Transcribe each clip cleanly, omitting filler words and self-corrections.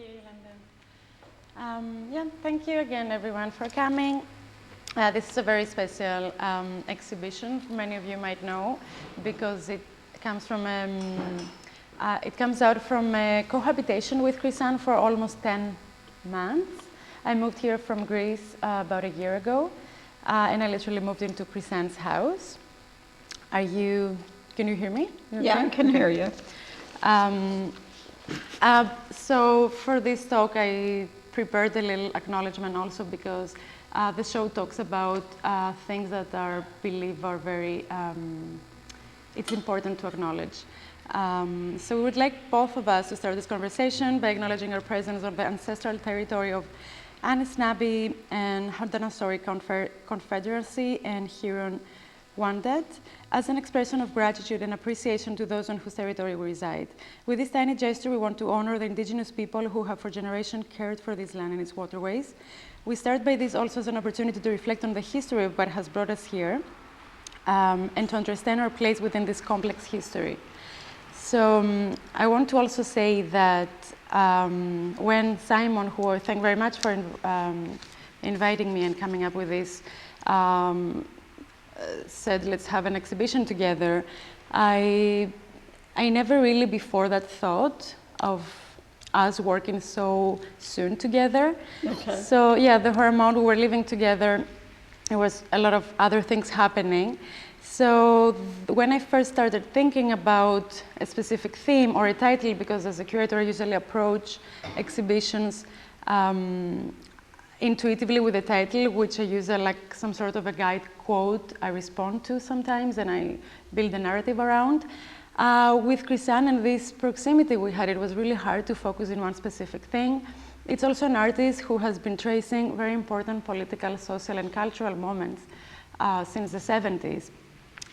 you, London. Yeah, thank you again, everyone, for coming. This is a very special exhibition. Many of you might know, because it comes from it comes out from a cohabitation with Chrysanne for almost 10 months. I moved here from Greece about a year ago, and I literally moved into Chrysanne's house. Can you hear me? Yeah, I can hear you. So for this talk, I prepared a little acknowledgement also because the show talks about things that are believed are very, it's important to acknowledge. So we would like both of us to start this conversation by acknowledging our presence on the ancestral territory of Anishinaabe and Haudenosaunee Confederacy and Huron-Wendat as an expression of gratitude and appreciation to those on whose territory we reside. With this tiny gesture, we want to honor the indigenous people who have for generations cared for this land and its waterways. We start by this also as an opportunity to reflect on the history of what has brought us here and to understand our place within this complex history. So I want to also say that when Simon, who I thank very much for inviting me and coming up with this, said let's have an exhibition together, I never really before that thought of us working so soon together. Okay. So yeah, the hormone, we were living together, there was a lot of other things happening. So when I first started thinking about a specific theme or a title, because as a curator I usually approach exhibitions intuitively with a title, which I use like some sort of a guide quote I respond to sometimes and I build a narrative around. With Chrysanne and this proximity we had, it was really hard to focus in one specific thing. It's also an artist who has been tracing very important political, social, and cultural moments since the 70s.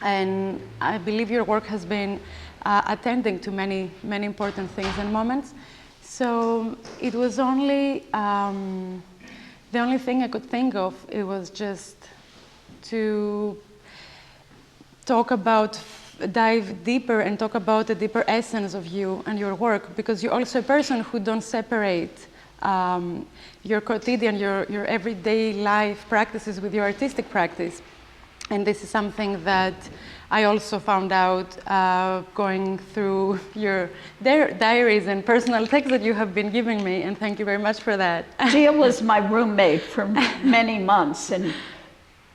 And I believe your work has been attending to many, many important things and moments. So it was only, the only thing I could think of, it was just to talk about, dive deeper and talk about the deeper essence of you and your work, because you're also a person who don't separate your quotidian, your everyday life practices with your artistic practice. And this is something that I also found out going through your diaries and personal texts that you have been giving me, and thank you very much for that. Gia was my roommate for many months, and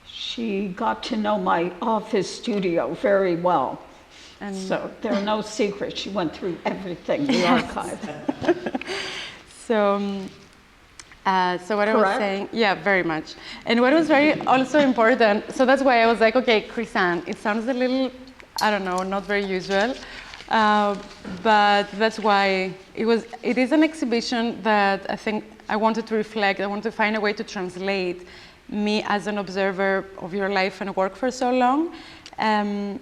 she got to know my office studio very well. And so there are no secrets. She went through everything, the archive. So what I was saying, yeah, very much. And what was very also important, so that's why I was like, okay, Chrysanne, it sounds a little, I don't know, not very usual, but that's why it is an exhibition that I think I wanted to reflect, I wanted to find a way to translate me as an observer of your life and work for so long. And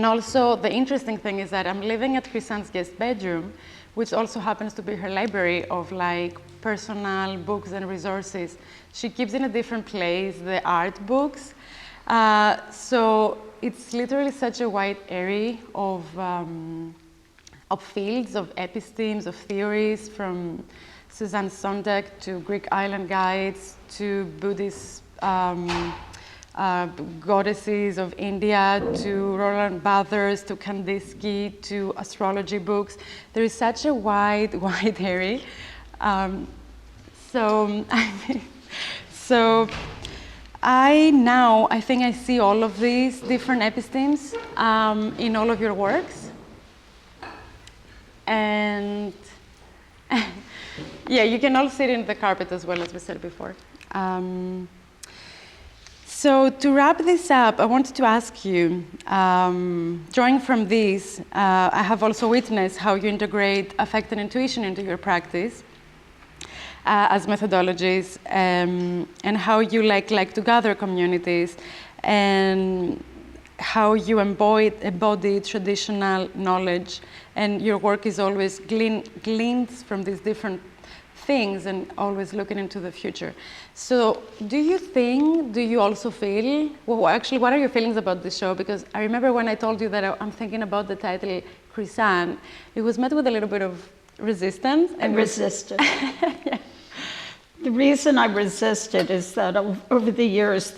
also the interesting thing is that I'm living at Chrysanne's guest bedroom, which also happens to be her library of like personal books and resources. She keeps in a different place the art books. So it's literally such a wide area of fields, of epistemes, of theories, from Susan Sontag to Greek island guides to Buddhist goddesses of India, to Roland Barthes, to Kandinsky, to astrology books. There is such a wide area. So I think I see all of these different epistemes in all of your works. And yeah, you can all sit in the carpet as well, as we said before. So to wrap this up, I wanted to ask you, drawing from this, I have also witnessed how you integrate affect and intuition into your practice as methodologies, and how you like to gather communities, and how you embody traditional knowledge, and your work is always gleans from these different things and always looking into the future. So do you also feel, well, actually, what are your feelings about this show? Because I remember when I told you that I'm thinking about the title Chrysanne, it was met with a little bit of resistance. And resisted. The reason I resisted is that over the years,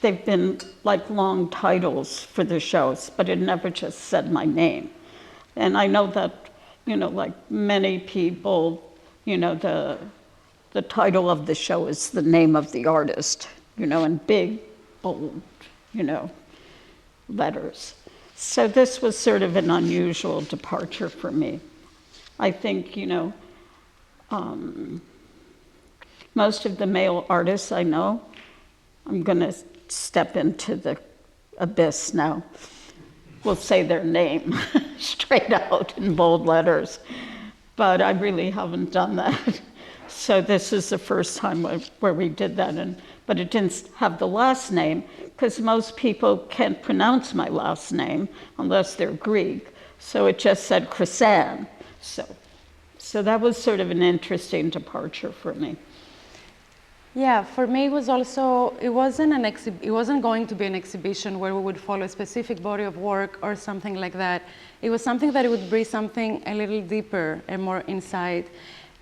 they've been like long titles for the shows, but it never just said my name. And I know that, like many people, the title of the show is the name of the artist, in big, bold, letters. So this was sort of an unusual departure for me. I think, most of the male artists I know, I'm going to step into the abyss now, will say their name straight out in bold letters. But I really haven't done that. So this is the first time where we did that. But it didn't have the last name, because most people can't pronounce my last name unless they're Greek. So it just said Chrysanne. So that was sort of an interesting departure for me. Yeah, for me it was also, it wasn't going to be an exhibition where we would follow a specific body of work or something like that. It was something that it would bring something a little deeper and more inside.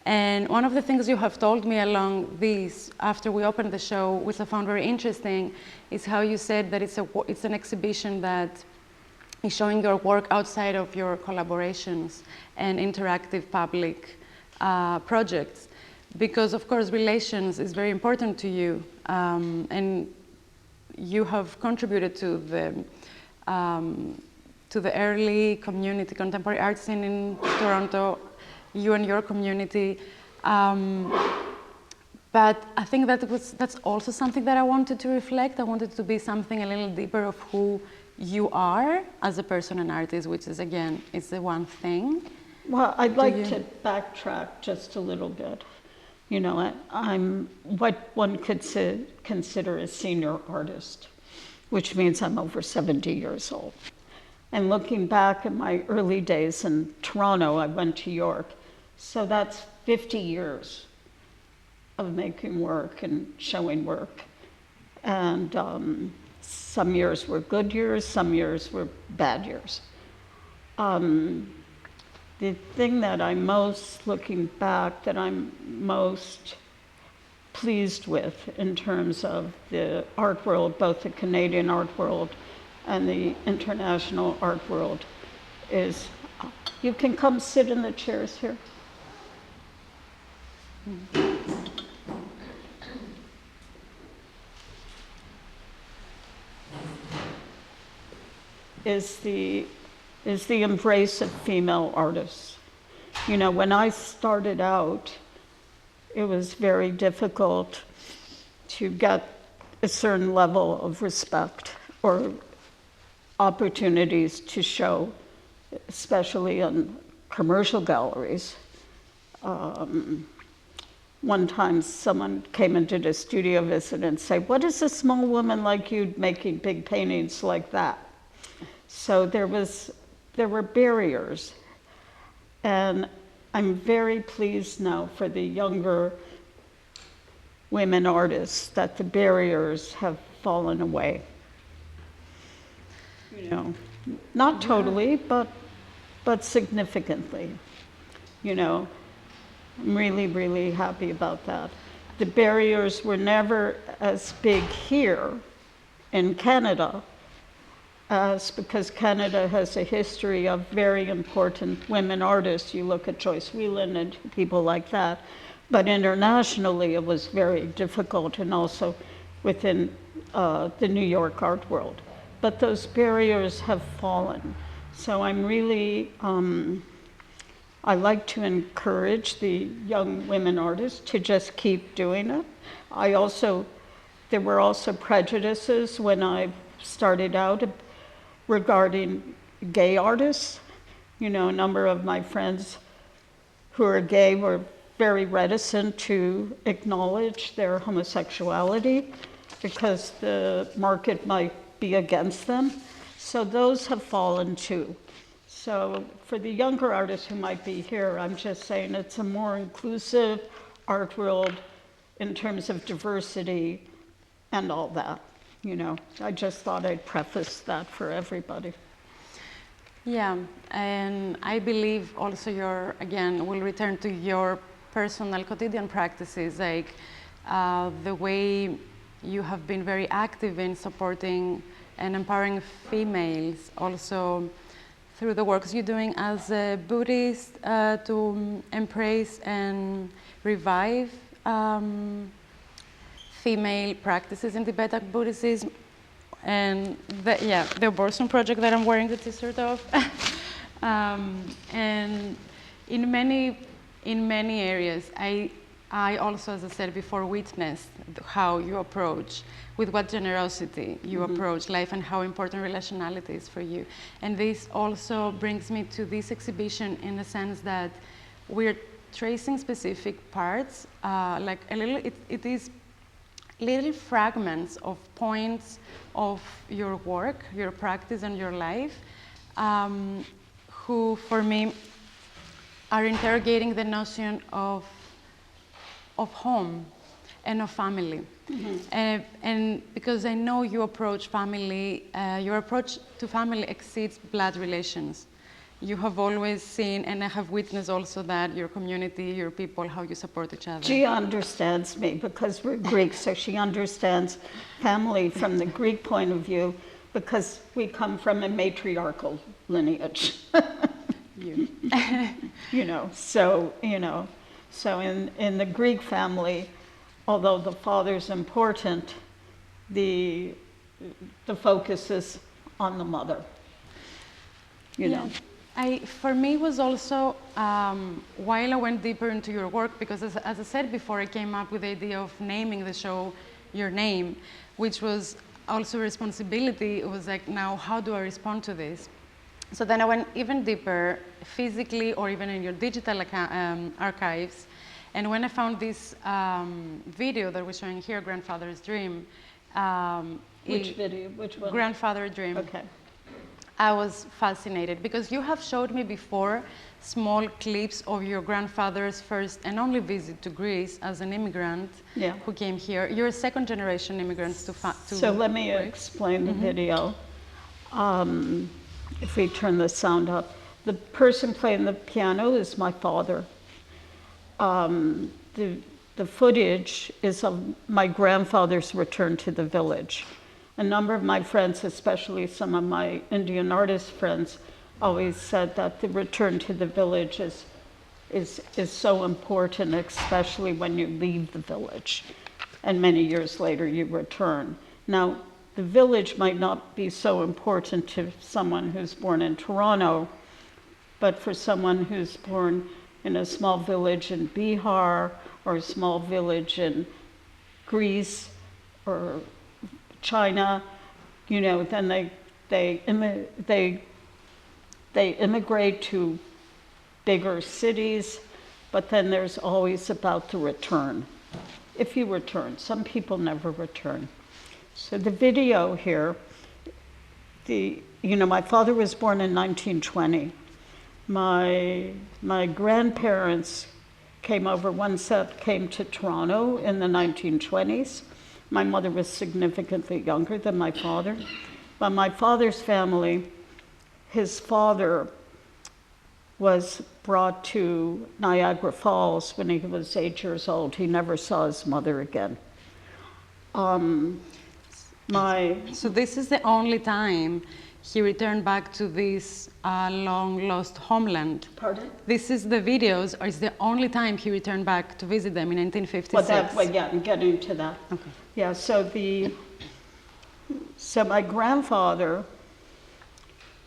And one of the things you have told me along this, after we opened the show, which I found very interesting, is how you said that it's an exhibition that is showing your work outside of your collaborations and interactive public projects. Because of course relations is very important to you, and you have contributed to the early community, contemporary art scene in Toronto, you and your community. But I think that's also something that I wanted to reflect. I wanted to be something a little deeper of who you are as a person and artist, which is, again, it's the one thing. Well, I'd like to backtrack just a little bit. I'm what one could consider a senior artist, which means I'm over 70 years old. And looking back at my early days in Toronto, I went to York. So that's 50 years of making work and showing work. And some years were good years, some years were bad years. The thing that I'm most, looking back, that I'm most pleased with in terms of the art world, both the Canadian art world and the international art world, is, you can come sit in the chairs here. Is the embrace of female artists. When I started out, it was very difficult to get a certain level of respect or opportunities to show, especially in commercial galleries. One time someone came and did a studio visit and said, "What is a small woman like you making big paintings like that?" So there were barriers, and I'm very pleased now for the younger women artists that the barriers have fallen away. Not totally, but significantly. I'm really, really happy about that. The barriers were never as big here in Canada, because Canada has a history of very important women artists. You look at Joyce Whelan and people like that. But internationally, it was very difficult, and also within the New York art world. But those barriers have fallen. So I'm really, I like to encourage the young women artists to just keep doing it. There were also prejudices when I started out regarding gay artists. A number of my friends who are gay were very reticent to acknowledge their homosexuality because the market might be against them. So those have fallen too. So for the younger artists who might be here, I'm just saying it's a more inclusive art world in terms of diversity and all that. I just thought I'd preface that for everybody. Yeah, and I believe also we'll return to your personal quotidian practices, like the way you have been very active in supporting and empowering females, also through the works you're doing as a Buddhist to embrace and revive female practices in Tibetan Buddhism, and the abortion project that I'm wearing the t-shirt of. And in many areas, I also, as I said before, witnessed how you approach, with what generosity you approach life, and how important relationality is for you. And this also brings me to this exhibition in the sense that we're tracing specific parts, like a little, it is little fragments of points of your work, your practice, and your life, who, for me, are interrogating the notion of home and of family. And because I know you approach family, your approach to family exceeds blood relations. You have always seen, and I have witnessed also that your community, your people, how you support each other. Gia understands me because we're Greek, so she understands family from the Greek point of view because we come from a matriarchal lineage. So in the Greek family, although the father's important, the focus is on the mother. You know. For me, it was also, while I went deeper into your work, because as I said before, I came up with the idea of naming the show your name, which was also a responsibility. It was like, now, how do I respond to this? So then I went even deeper, physically, or even in your digital archives. And when I found this video that we're showing here, Grandfather's Dream. Which video? Which one? Grandfather Dream. Okay. I was fascinated because you have showed me before small clips of your grandfather's first and only visit to Greece as an immigrant who came here. You're a second generation immigrant to So let me explain the video. If we turn the sound up. The person playing the piano is my father. The footage is of my grandfather's return to the village. A number of my friends, especially some of my Indian artist friends, always said that the return to the village is so important, especially when you leave the village and many years later you return. Now, the village might not be so important to someone who's born in Toronto, but for someone who's born in a small village in Bihar or a small village in Greece or China, then they immigrate to bigger cities, but then there's always about the return. If you return, some people never return. So the video here, my father was born in 1920. My grandparents came over, one set came to Toronto in the 1920s. My mother was significantly younger than my father. But my father's family, his father was brought to Niagara Falls when he was 8 years old. He never saw his mother again. So this is the only time he returned back to this long lost homeland. Pardon? This is the videos, or it's the only time he returned back to visit them in 1956. Well, I'm getting to that. Okay. Yeah, so my grandfather,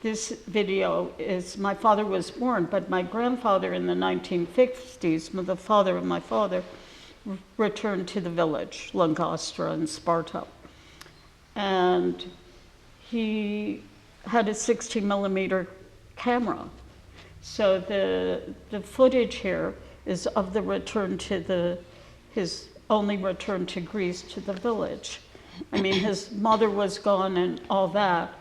this video is, my father was born, but my grandfather in the 1950s, the father of my father, returned to the village, Langastra and Sparta. And he had a 60mm camera. So the footage here is of the return to his only return to Greece, to the village. I mean, his mother was gone and all that,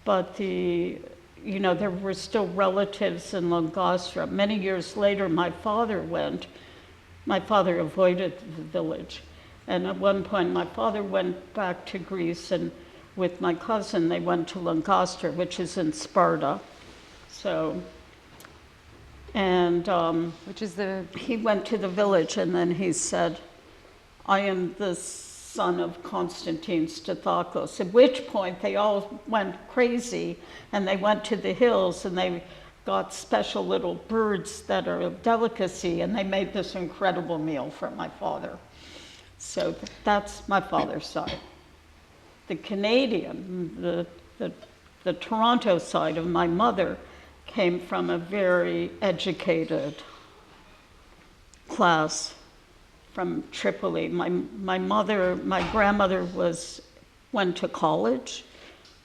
but there were still relatives in Langastra. Many years later, my father avoided the village. And at one point, my father went back to Greece, and with my cousin, they went to Langastra, which is in Sparta. So, and Which is the... he went to the village and then he said, I am the son of Chrysanne Stathacos, at which point they all went crazy and they went to the hills and they got special little birds that are a delicacy and they made this incredible meal for my father. So that's my father's side. The Canadian, the Toronto side of my mother came from a very educated class from Tripoli. My grandmother went to college.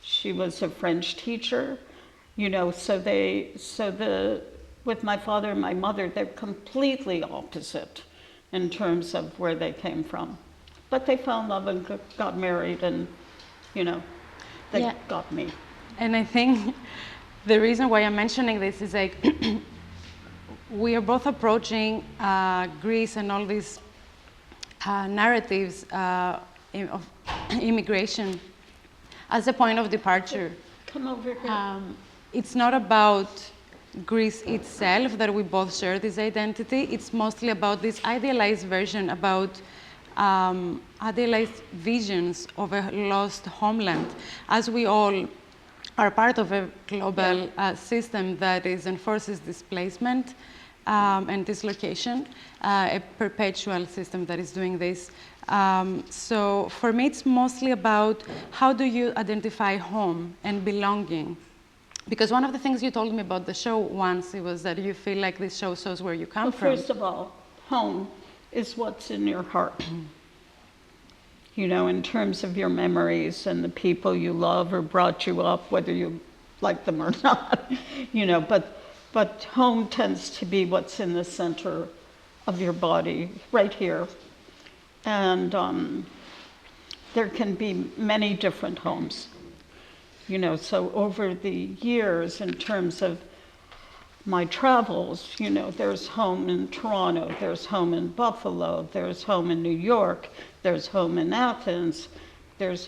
She was a French teacher, you know, with my father and my mother, they're completely opposite in terms of where they came from. But they fell in love and got married and, you know, they got me. And I think the reason why I'm mentioning this is like, we are both approaching Greece and all these narratives of immigration as a point of departure. Come over here. It's not about Greece itself that we both share this identity. It's mostly about this idealized version, about idealized visions of a lost homeland, as we all are part of a global system that enforces displacement and dislocation, a perpetual system that is doing this. So for me, it's mostly about how do you identify home and belonging. Because one of the things you told me about the show once, it was that you feel like this show shows where you come from. First of all, home is what's in your heart. You know, in terms of your memories and the people you love or brought you up, whether you like them or not, you know, but home tends to be what's in the center of your body, right here. And there can be many different homes. You know, so over the years, in terms of my travels, you know, there's home in Toronto, there's home in Buffalo, there's home in New York, there's home in Athens, there's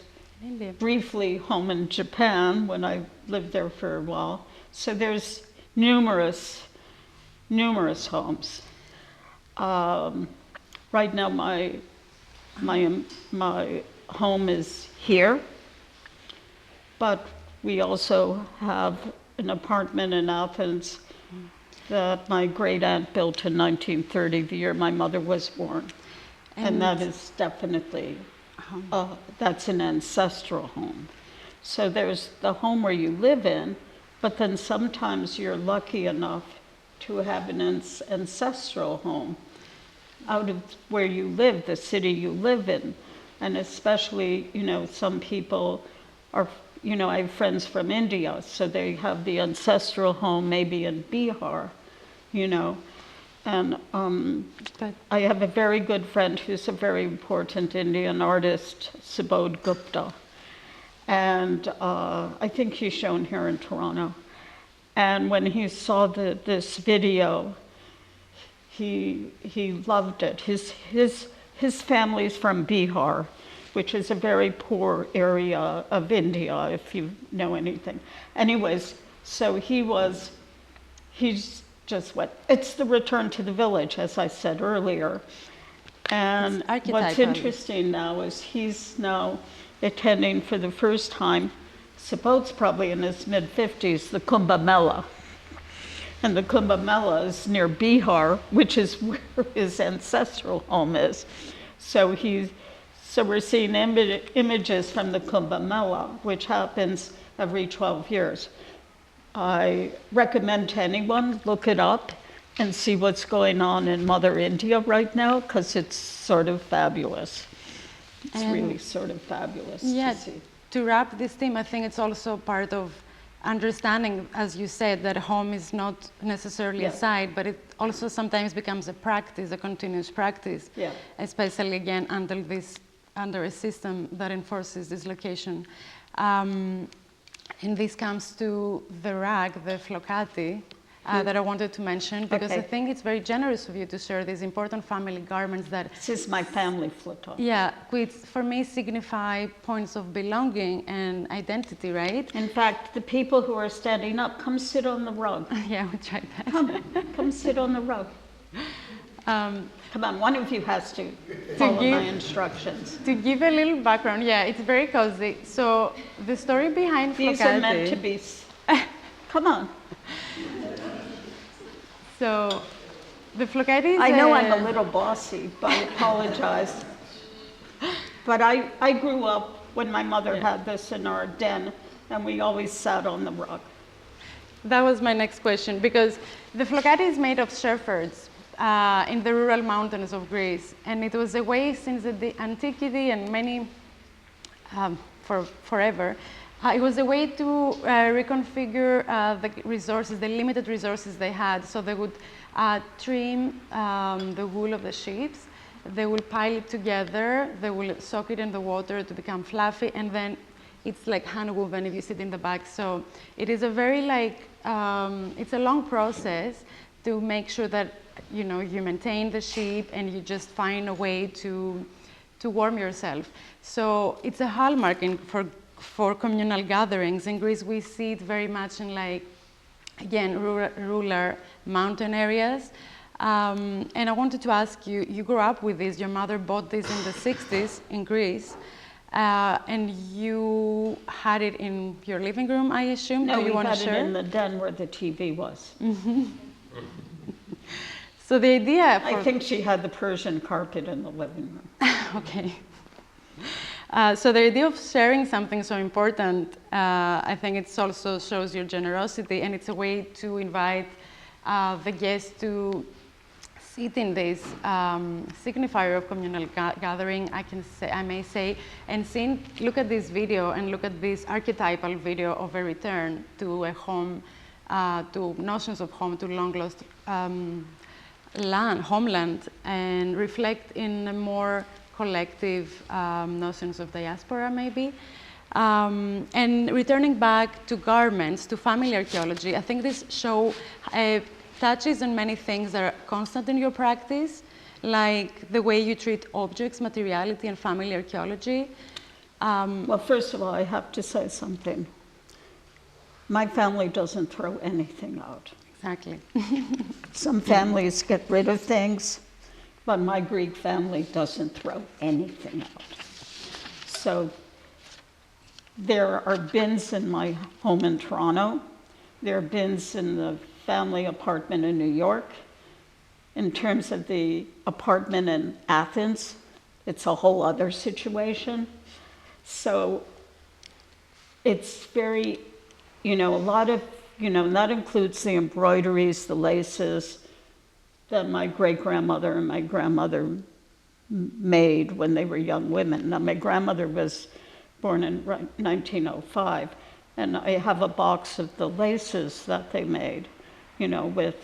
briefly home in Japan when I lived there for a while. So there's numerous homes. Right now my home is here, but we also have an apartment in Athens that my great aunt built in 1930, the year my mother was born. And that is definitely, that's an ancestral home. So there's the home where you live in, but then sometimes you're lucky enough to have an ancestral home out of where you live, the city you live in. And especially, you know, some people are, you know, I have friends from India, so they have the ancestral home maybe in Bihar, you know. And I have a very good friend who's a very important Indian artist, Subodh Gupta. And I think he's shown here in Toronto. And when he saw this video, he loved it. His family's from Bihar, which is a very poor area of India, if you know anything. Anyways, so he's just went, it's the return to the village, as I said earlier. And what's interesting now is he's now attending for the first time, Subodh's probably in his mid-50s, the Kumbh Mela. And the Kumbh Mela is near Bihar, which is where his ancestral home is. So we're seeing images from the Kumbh Mela, which happens every 12 years. I recommend to anyone, look it up and see what's going on in Mother India right now, because it's sort of fabulous. It's really sort of fabulous to see. To wrap this theme, I think it's also part of understanding, as you said, that home is not necessarily a site, but it also sometimes becomes a practice, a continuous practice, especially again under a system that enforces dislocation. And this comes to the rag, the flocati, that I wanted to mention, because I Okay. think it's very generous of you to share these important family garments that, This is my family futon. yeah, which for me signify points of belonging and identity, right? In fact, the people who are standing up, come sit on the rug. Yeah, we tried that. Come sit on the rug. Come on, one of you has to follow my instructions. To give a little background, yeah, it's very cozy. So the story behind These Flocati, are meant to be, come on. So the Flocati is I know I'm a little bossy, but I apologize. But I grew up when my mother had this in our den, and we always sat on the rug. That was my next question, because the Flocati is made of shepherds in the rural mountains of Greece, and it was a way since the antiquity and many, for forever, it was a way to reconfigure the resources, the limited resources they had. So they would trim the wool of the sheep, they will pile it together, they will soak it in the water to become fluffy, and then it's like hand woven if you sit in the back. So it is a very it's a long process to make sure that you maintain the sheep and you just find a way to warm yourself. So it's a hallmark for communal gatherings. In Greece, we see it very much in again, rural mountain areas. And I wanted to ask you, you grew up with this, your mother bought this in the 60s in Greece, and you had it in your living room, I assume? No, Do you we want had to it share? in the den where the TV was. So the idea I think she had the Persian carpet in the living room. Okay. So the idea of sharing something so important, I think it also shows your generosity, and it's a way to invite the guests to sit in this signifier of communal gathering, I may say, and look at this video and look at this archetypal video of a return to a home, to notions of home, to long lost homeland, and reflect in a more collective notions of diaspora, maybe. And returning back to garments, to family archaeology, I think this show touches on many things that are constant in your practice, like the way you treat objects, materiality, and family archaeology. Well, first of all, I have to say something. My family doesn't throw anything out. Exactly. Some families get rid of things, but my Greek family doesn't throw anything out. So there are bins in my home in Toronto. There are bins in the family apartment in New York. In terms of the apartment in Athens, it's a whole other situation. So it's very, a lot of, and that includes the embroideries, the laces that my great-grandmother and my grandmother made when they were young women. Now, my grandmother was born in 1905, and I have a box of the laces that they made, with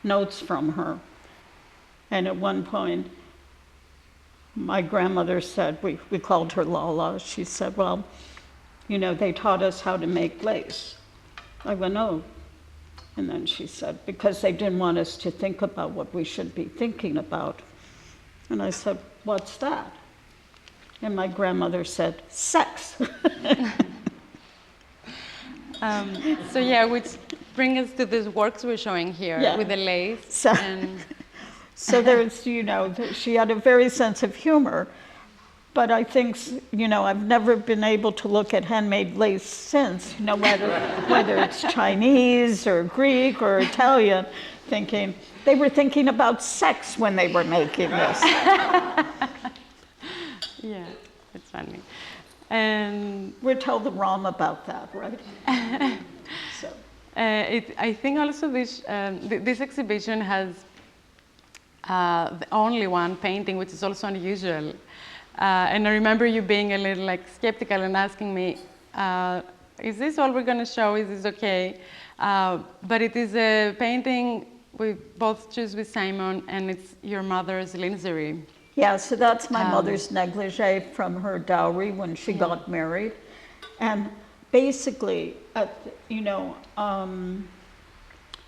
notes from her. And at one point, my grandmother said, we called her Lala, she said, well, they taught us how to make lace. I went, oh. And then she said, because they didn't want us to think about what we should be thinking about. And I said, what's that? And my grandmother said, sex. So yeah, which brings us to these works we're showing here with the lace. So there's, she had a very sense of humor. But I think, I've never been able to look at handmade lace since, whether it's Chinese or Greek or Italian, they were thinking about sex when they were making this. Yeah, it's funny. And we'll tell the ROM about that, right? So. I think also this exhibition has the only one painting, which is also unusual. And I remember you being a little skeptical and asking me, is this all we're going to show? Is this okay? But it is a painting we both choose with Simon, and it's your mother's lingerie. Yeah, so that's my mother's negligee from her dowry when she got married. And basically,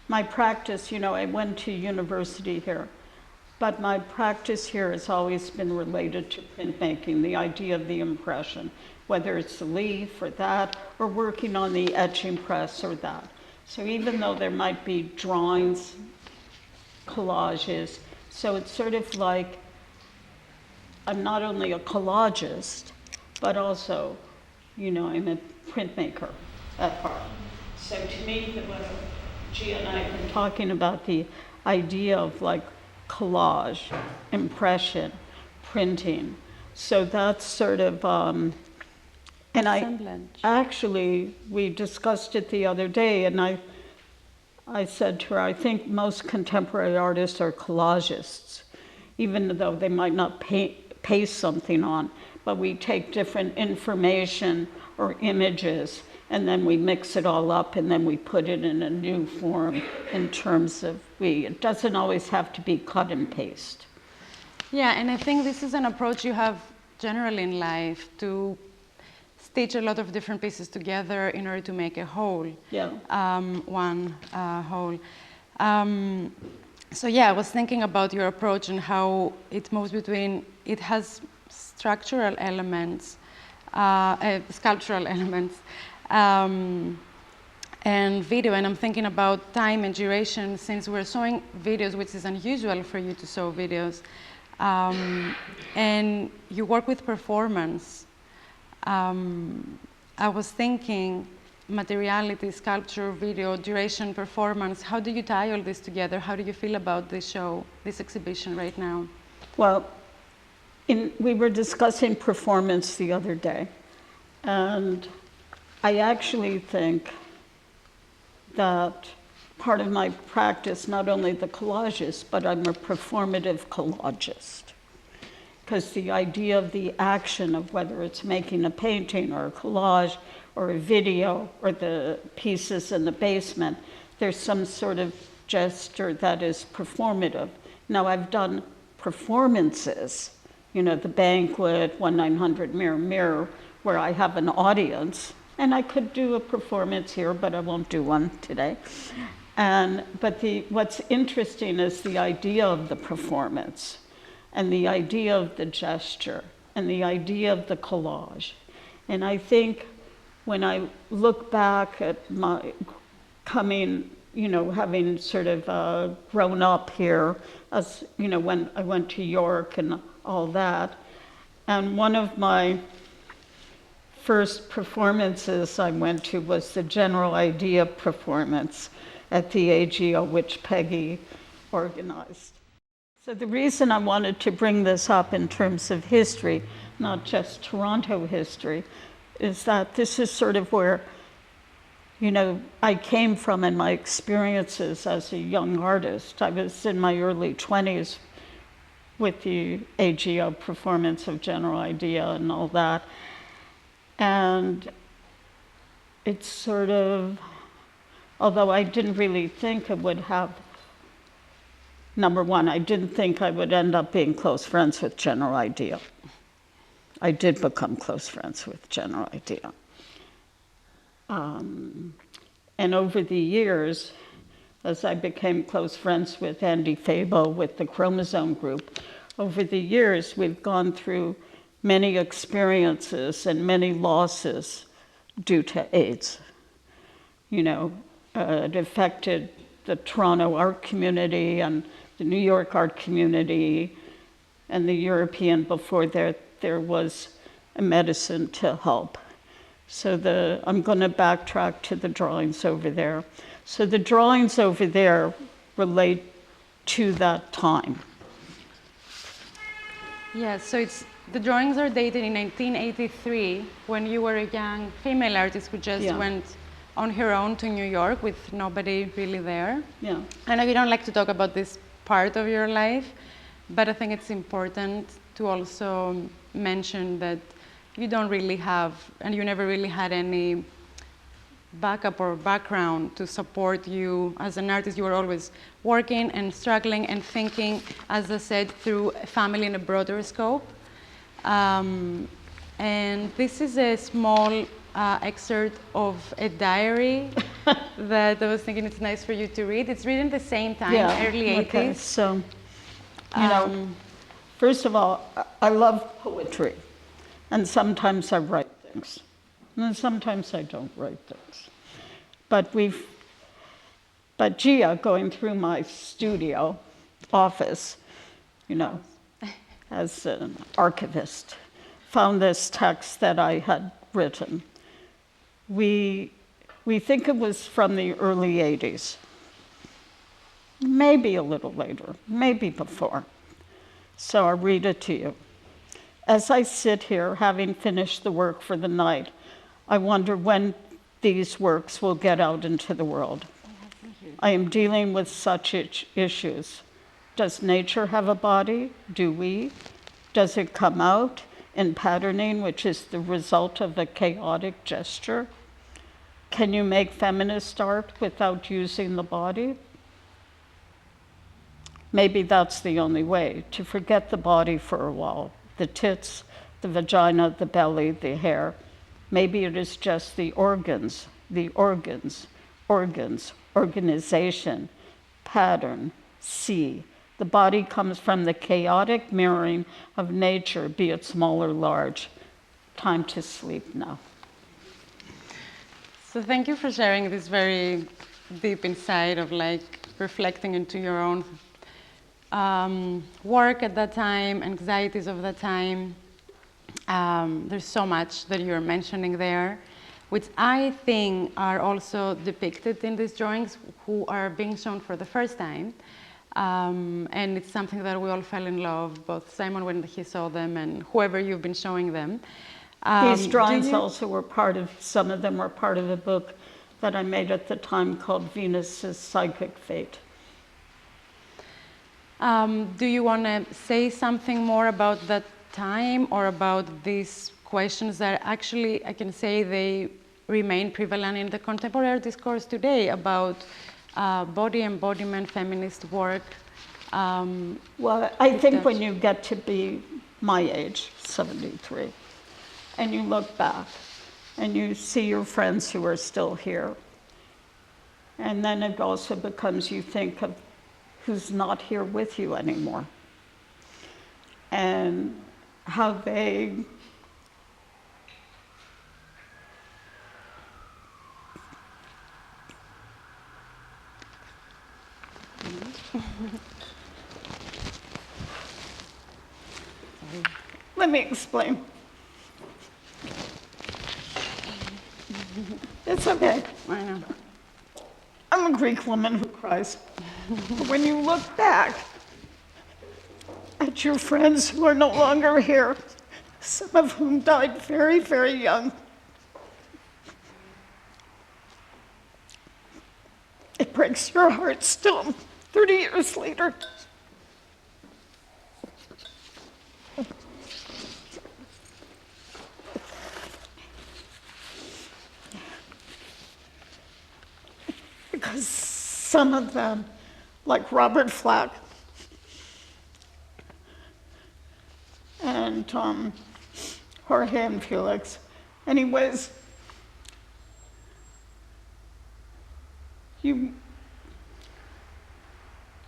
my practice, I went to university here, but my practice here has always been related to printmaking, the idea of the impression, whether it's the leaf or that, or working on the etching press or that. So even though there might be drawings, collages, so it's sort of like I'm not only a collagist, but also, I'm a printmaker at heart. So to me, what Gia and I have been talking about, the idea of like collage, impression, printing. So that's sort of, and we discussed it the other day, and I said to her, I think most contemporary artists are collagists, even though they might not paste something on, but we take different information or images, and then we mix it all up, and then we put it in a new form in terms of it doesn't always have to be cut and paste. Yeah, and I think this is an approach you have generally in life, to stitch a lot of different pieces together in order to make a whole. Yeah. One whole. So yeah, I was thinking about your approach and how it moves between, it has structural elements, sculptural elements, and video. And I'm thinking about time and duration, since we're showing videos, which is unusual for you to show videos. And you work with performance. I was thinking materiality, sculpture, video, duration, performance. How do you tie all this together? How do you feel about this show, this exhibition right now? Well, we were discussing performance the other day, and I actually think that part of my practice, not only the collages, but I'm a performative collagist. Because the idea of the action of whether it's making a painting or a collage or a video or the pieces in the basement, there's some sort of gesture that is performative. Now, I've done performances, the banquet, 1-900 Mirror Mirror, where I have an audience, and I could do a performance here, but I won't do one today. But what's interesting is the idea of the performance, and the idea of the gesture, and the idea of the collage. And I think when I look back at my coming, having sort of grown up here, as when I went to York and all that, and one of my first performances I went to was the General Idea performance at the AGO, which Peggy organized. So the reason I wanted to bring this up in terms of history, not just Toronto history, is that this is sort of where, I came from in my experiences as a young artist. I was in my early 20s with the AGO performance of General Idea and all that. And it's sort of, although I didn't really think it would have, number one, I didn't think I would end up being close friends with General Idea. I did become close friends with General Idea. And over the years, as I became close friends with Andy Fabo, with the Chromosome Group, over the years, we've gone through many experiences and many losses due to AIDS. It affected the Toronto art community and the New York art community and the European. Before there was a medicine to help. So I'm going to backtrack to the drawings over there. So the drawings over there relate to that time. Yeah, so the drawings are dated in 1983, when you were a young female artist who just went on her own to New York with nobody really there. Yeah. I know you don't like to talk about this part of your life, but I think it's important to also mention that you don't really have, and you never really had any backup or background to support you as an artist. You were always working and struggling and thinking, as I said, through a family in a broader scope. And this is a small excerpt of a diary that I was thinking it's nice for you to read. It's written at the same time, early 80s. Okay. So, you know, first of all, I love poetry. And sometimes I write things. And sometimes I don't write things. But Gia, going through my studio office, you know, as an archivist, found this text that I had written. We think it was from the early 80s, maybe a little later, maybe before. So I'll read it to you. As I sit here, having finished the work for the night, I wonder when these works will get out into the world. I am dealing with such issues. Does nature have a body? Do we? Does it come out in patterning, which is the result of a chaotic gesture? Can you make feminist art without using the body? Maybe that's the only way, to forget the body for a while. The tits, the vagina, the belly, the hair. Maybe it is just the organs, organization, pattern, see. The body comes from the chaotic mirroring of nature, be it small or large. Time to sleep now. So thank you for sharing this very deep insight of like reflecting into your own work at that time, anxieties of that time. There's so much that you're mentioning there, which I think are also depicted in these drawings who are being shown for the first time. And it's something that we all fell in love, both Simon when he saw them and whoever you've been showing them. These drawings also were some of them were part of a book that I made at the time called Venus's Psychic Fate. Do you want to say something more about that time or about these questions that actually I can say they remain prevalent in the contemporary discourse today about body embodiment, feminist work? Well, I think when you get to be my age, 73, and you look back and you see your friends who are still here, and then it also becomes you think of who's not here with you anymore and how they let me explain. It's okay. I know. I'm a Greek woman who cries. But when you look back at your friends who are no longer here, some of whom died very, very young, it breaks your heart still, 30 years later. Because some of them, like Robert Flack and Jorge and Felix, anyways, you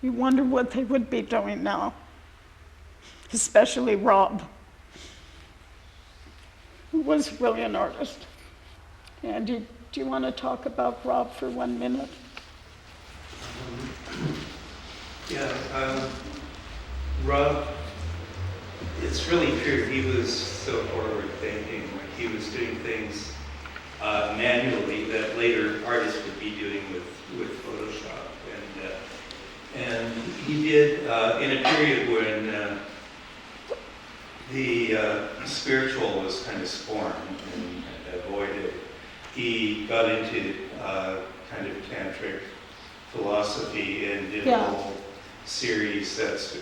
wonder what they would be doing now, especially Rob, who was really an artist. Andy, do you want to talk about Rob for 1 minute? Rob, it's really true. He was so forward thinking. He was doing things manually that later artists would be doing with Photoshop. And he did in a period when the spiritual was kind of scorned and avoided. He got into kind of tantric philosophy and did a whole series that's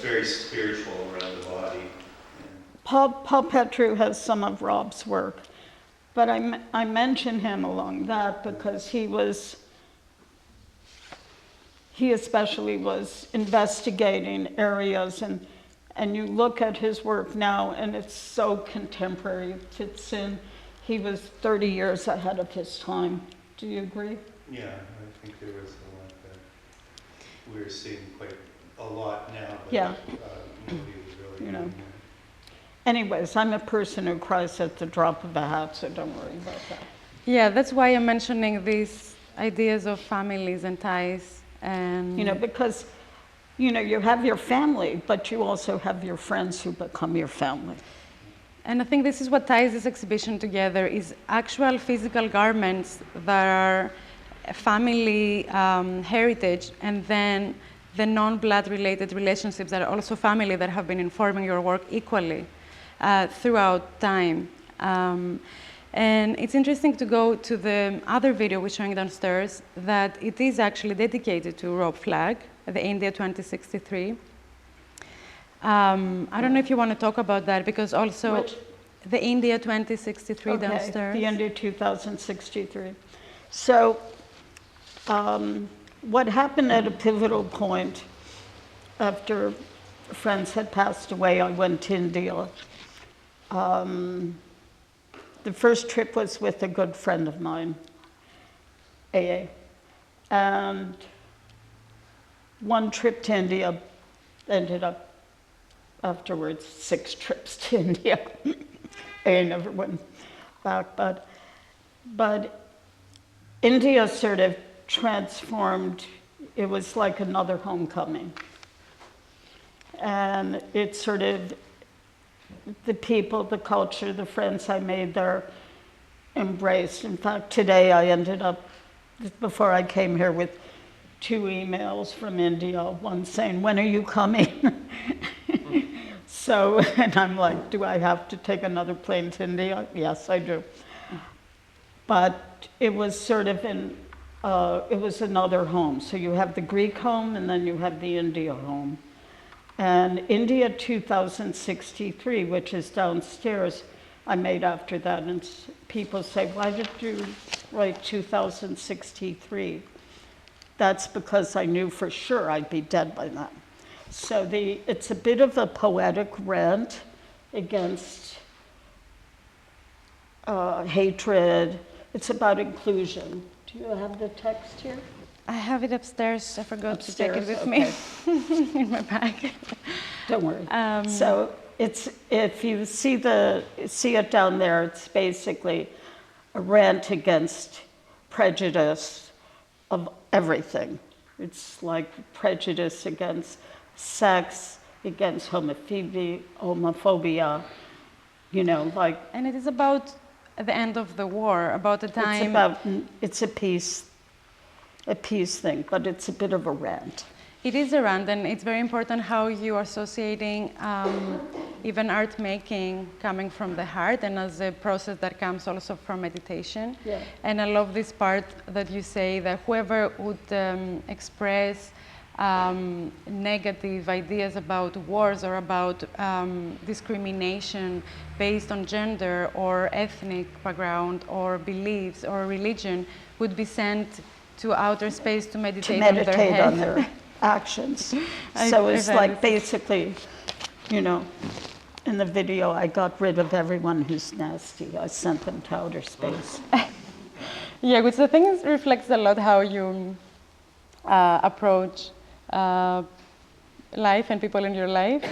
very spiritual around the body. Paul Petru has some of Rob's work, but I mention him along that because he especially was investigating areas, and you look at his work now and it's so contemporary, it fits in. He was 30 years ahead of his time. Do you agree? Yeah, I think there was a lot that we're seeing quite a lot now, but Yeah. nobody was really You know. doing that. Anyways, I'm a person who cries at the drop of a hat, so don't worry about that. Yeah, that's why I'm mentioning these ideas of families and ties. And You know, because, you know, you have your family, but you also have your friends who become your family. And I think this is what ties this exhibition together, is actual physical garments that are family heritage, and then the non-blood related relationships that are also family that have been informing your work equally throughout time. And it's interesting to go to the other video we're showing downstairs, that it is actually dedicated to Rope Flag, the India 2063. I don't know if you want to talk about that, because also Which? the India 2063 downstairs. The India 2063. So what happened at a pivotal point after friends had passed away, I went to India. The first trip was with a good friend of mine, AA. And one trip to India ended up afterwards 6 trips to India. I never went back, but India sort of transformed. It was like another homecoming. And it sort of, the people, the culture, the friends I made there embraced. In fact, today I ended up, before I came here, with 2 emails from India, one saying, "When are you coming?" So, and I'm like, do I have to take another plane to India? Yes, I do. But it was sort of it was another home. So you have the Greek home, and then you have the India home. And India 2063, which is downstairs, I made after that. And people say, why did you write 2063? That's because I knew for sure I'd be dead by then. So it's a bit of a poetic rant against hatred. It's about inclusion. Do you have the text here? I have it upstairs. I forgot Upstairs, to take it with okay. me in my bag. Don't worry. So it's, if you see it down there, it's basically a rant against prejudice of everything. It's like prejudice against sex, against homophobia, you know, like. And it is about the end of the war, about the time. It's a peace thing, but it's a bit of a rant. It is a rant, and it's very important how you are associating even art making coming from the heart, and as a process that comes also from meditation. Yeah. And I love this part that you say that whoever would express negative ideas about wars or about discrimination based on gender or ethnic background or beliefs or religion would be sent to outer space to meditate On their actions. So it's like basically, you know, in the video, I got rid of everyone who's nasty. I sent them to outer space. Yeah, which I think reflects a lot how you approach life and people in your life.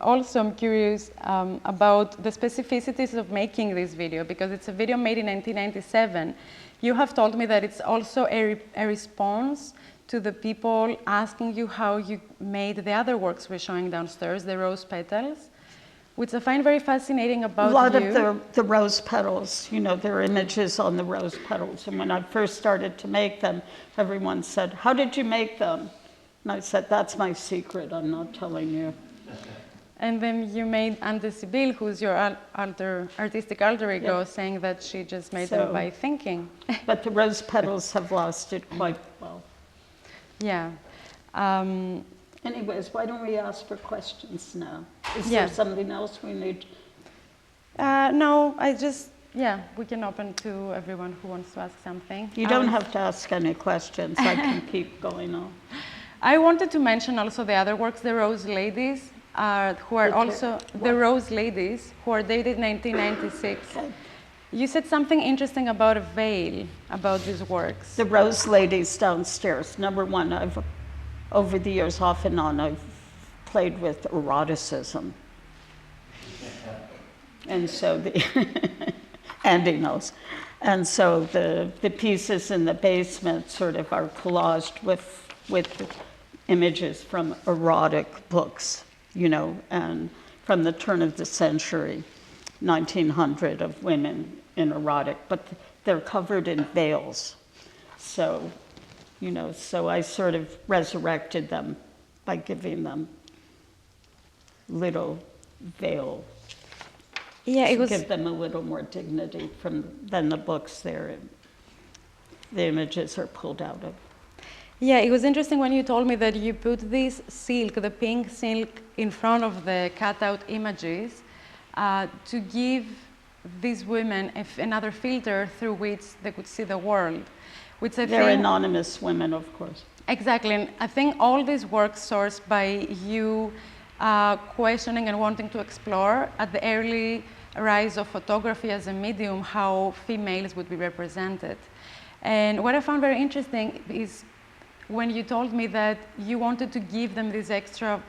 Also, I'm curious about the specificities of making this video, because it's a video made in 1997. You have told me that it's also a response to the people asking you how you made the other works we're showing downstairs, the rose petals, which I find very fascinating about you. A lot of the rose petals, you know, there are images on the rose petals. And when I first started to make them, everyone said, "How did you make them?" And I said, "That's my secret, I'm not telling you." And then you made Ante Sibyl, who's your artistic alter ego, saying that she just made them by thinking. But the rose petals have lasted quite well. Yeah. Anyways, why don't we ask for questions now? Is there something else we need? No, we can open to everyone who wants to ask something. You don't have to ask any questions. I can keep going on. I wanted to mention also the other works, the Rose Ladies, who are also the Rose Ladies, who are dated 1996. Okay. You said something interesting about a veil, about these works. The Rose Ladies downstairs. Number one, over the years, off and on, I've played with eroticism. And so Andy knows. And so the pieces in the basement sort of are collaged with images from erotic books, you know, and from the turn of the century, 1900, of women in erotic, but they're covered in veils. So, you know, so I sort of resurrected them by giving them little veil. Yeah, it was. Give them a little more dignity than the books the images are pulled out of. Yeah, it was interesting when you told me that you put this silk, the pink silk, in front of the cutout images to give these women another filter through which they could see the world. Which I They're think, anonymous women, of course. exactly, and I think all these works sourced by you questioning and wanting to explore at the early rise of photography as a medium, how females would be represented. And what I found very interesting is when you told me that you wanted to give them this extra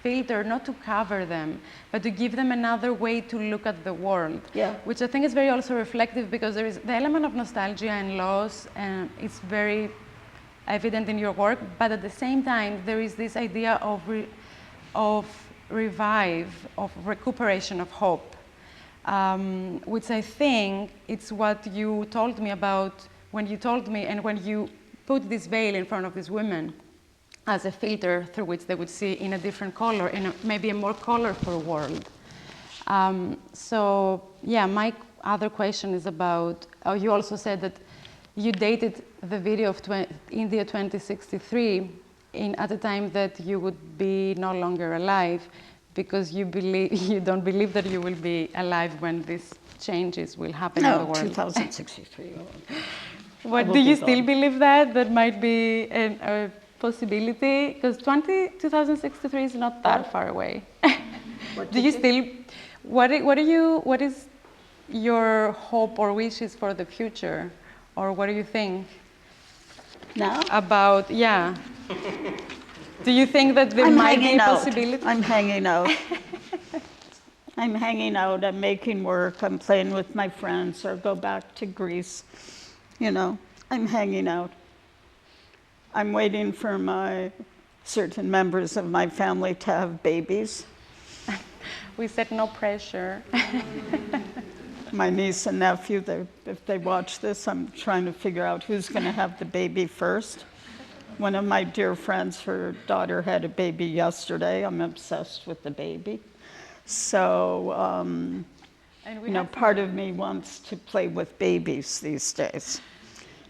filter, not to cover them, but to give them another way to look at the world. Yeah. Which I think is very also reflective, because there is the element of nostalgia and loss, and it's very evident in your work, but at the same time, there is this idea of revive, of recuperation, of hope, which I think it's what you told me about when you told me, and when you put this veil in front of these women as a filter through which they would see in a different color, in maybe a more colorful world. So yeah, my other question is about, you also said that you dated the video of India 2063 at a time that you would be no longer alive, because you don't believe that you will be alive when these changes will happen in the No, world. 2063. What, do you still believe that? That might be a possibility? Because 2063 is not that far away. Do you still, what is your hope or wishes for the future? Or what do you think? Now? About, yeah. Do you think that there might be a possibility? I'm hanging out. I'm hanging out, I'm making work, I'm playing with my friends, or go back to Greece. You know, I'm hanging out. I'm waiting for certain members of my family to have babies. We said no pressure. My niece and nephew, if they watch this, I'm trying to figure out who's going to have the baby first. One of my dear friends, her daughter had a baby yesterday. I'm obsessed with the baby. So, you know, part of me wants to play with babies these days.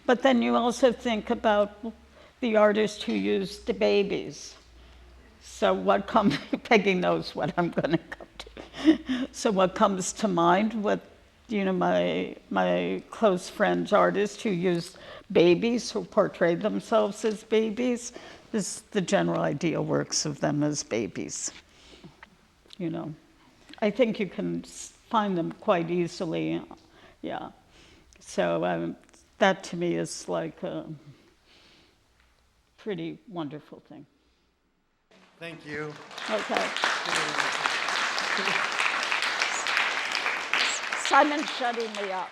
But then you also think about the artist who used the babies. So what comes, Peggy knows what I'm going to come to. So what comes to mind with, you know, my close friends, artists who used babies, who portray themselves as babies, is the general idea works of them as babies. You know, I think you can find them quite easily, yeah. So that to me is like a pretty wonderful thing. Thank you. Okay. Simon's shutting me up.